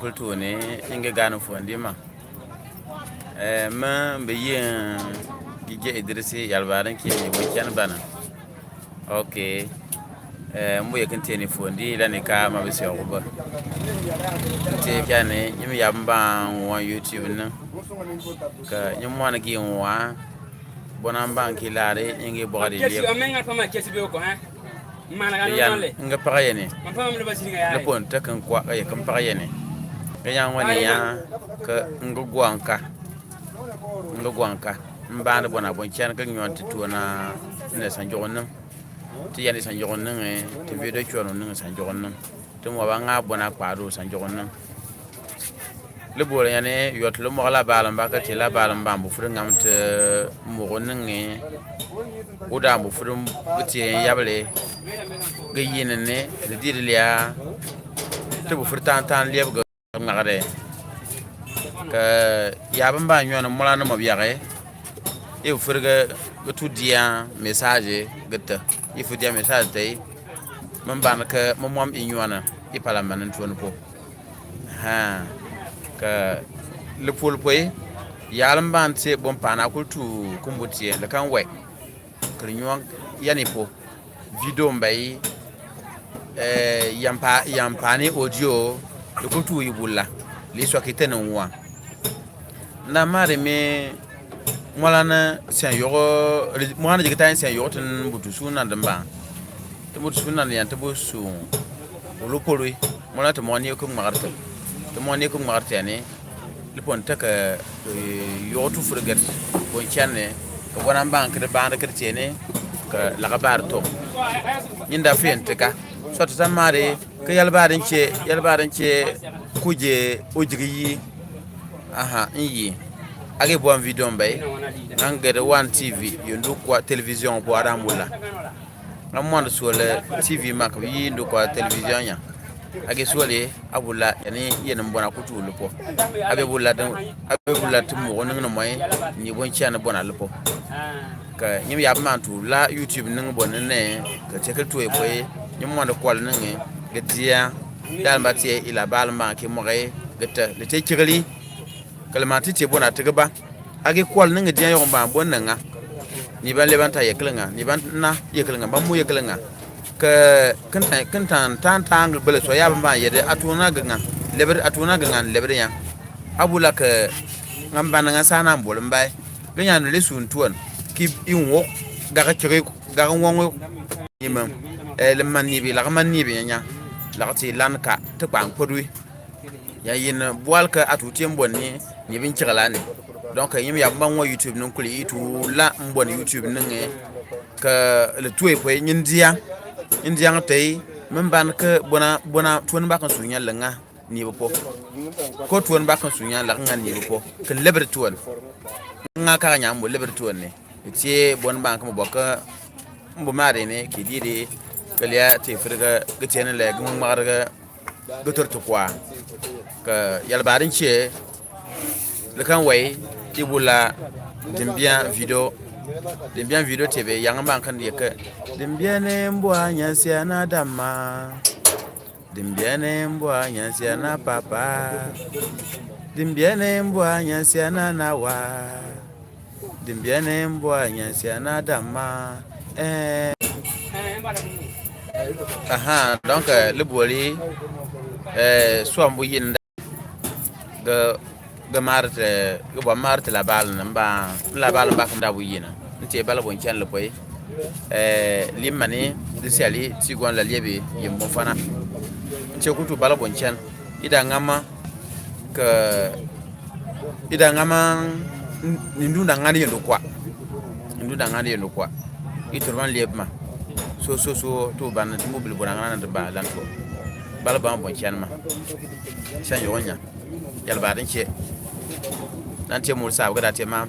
kultu ne inge ganu fondi ma ma be yin gige idrisi yalbaran ke ni wakian bana okay mbo yakin te ni fondi la ne ka ma be se oba te kane yimi yamba wa youtube nan ka nyimo na gi wa bonan banki laare inge bogadi le kesi o menga pama kesi be ko ha mana ga non le nga pagayene man pama le basiri ga ya le pon ta kan kwa ya kan pagayene ga yan wani ya ka nga gwanka mbana bona bon chan ka nyon tu na ne san jogon ti yani san jogon nan ti be do chono nan san jogon nan to mo ba nga bona kwado san jogon nan le bore yani yot lo mo la balam ba ka ti la balam ba bu furu ngam te mo gonnen ne o da bu furu ti yable ga yine ne de dirliya te bu furu tan leb ga ngare ka yaban ba nyon mo la no mo biare e furu ga tu dia message gata il faut dire message tay man ban ka mo mom inyona i parlement ton ko ha ka le pol poy yalam ban se bon pana kultu kumbutie le kan we krinyon yani po video mbay yampani audio le kultu yibulla li so kitene wa na mare me molana sen yogo molana jigita sen yogo tan butu suna damba to butu suna ne yanta busu lo polui molata moni ko marta to moni ko marta ne le pon taka yoto furgat bon channe ko bonan bank de bande chrétienne ka la gabar to inda fente ka soto samare ka yalbaden ce kuje ojigi aha yi age bon video mbay angere one tv yondu kwa television bo adamula amon sur le tv mak yi ndu kwa television ya age sole abula yani yenen bona kutu lupo abe bulla tumu wonen no moy ni bon chana bona lupo ka nyim yab mantu la youtube ning bon ne ka chekel to e boy nyim mo de kwal ning ge dia dal batie ila balma ke mo re geta le te kirali kalmati te bona tgba age kwal ning dia yo ba bon nga ni ban le ban ta yeklanga ni ban na yeklanga ba mu yeklanga ka kan tan bele so ya ba yede atuna gangan leber ya abula ka ngamba nga sana mbol mbay ganyan le sun tuon ki inwo ga ka kire ga wonwo imam le manni bi la manni bi nya la ti lan ka te kwang podui ya yin boal ka atuti mbonni ni bin kirala ne donc yim ya ban wo youtube nun kuli itu la mbon youtube nun ka le tuwe ko ndia tay men ban ka bona tuon ba kan sunya langa ni bo ko tuon ba kan sunya la nga ni bo ka leber tuon nga ka nya mo leber tuon ne ti bon ban ka mo boka mbo mare ne ki didi ka liya te firga gitene le gum marga gotor to kwa ka yalbarin ce le kan way ibula dimbia video tv yang ban kan yeke dimbiane mbwa nyansia na dama dimbiane mbwa nyansia na papa dimbiane mbwa nyansia na nawa dimbiane mbwa nyansia na dama aha donc le boli so ambu yinda ga marte la bal namba la bal ba kam da bu yina nte bala bon chan le boy limani disiali sigon la liebe yimbo fana nche kutu bala bon chan ida ngama ndunda ngani yendo kwa iturban liebma so to ban mobile bonanga na ba lanto bala ba bon chan ma chan yonya yalbaden ce dan ce mu sa ga te ma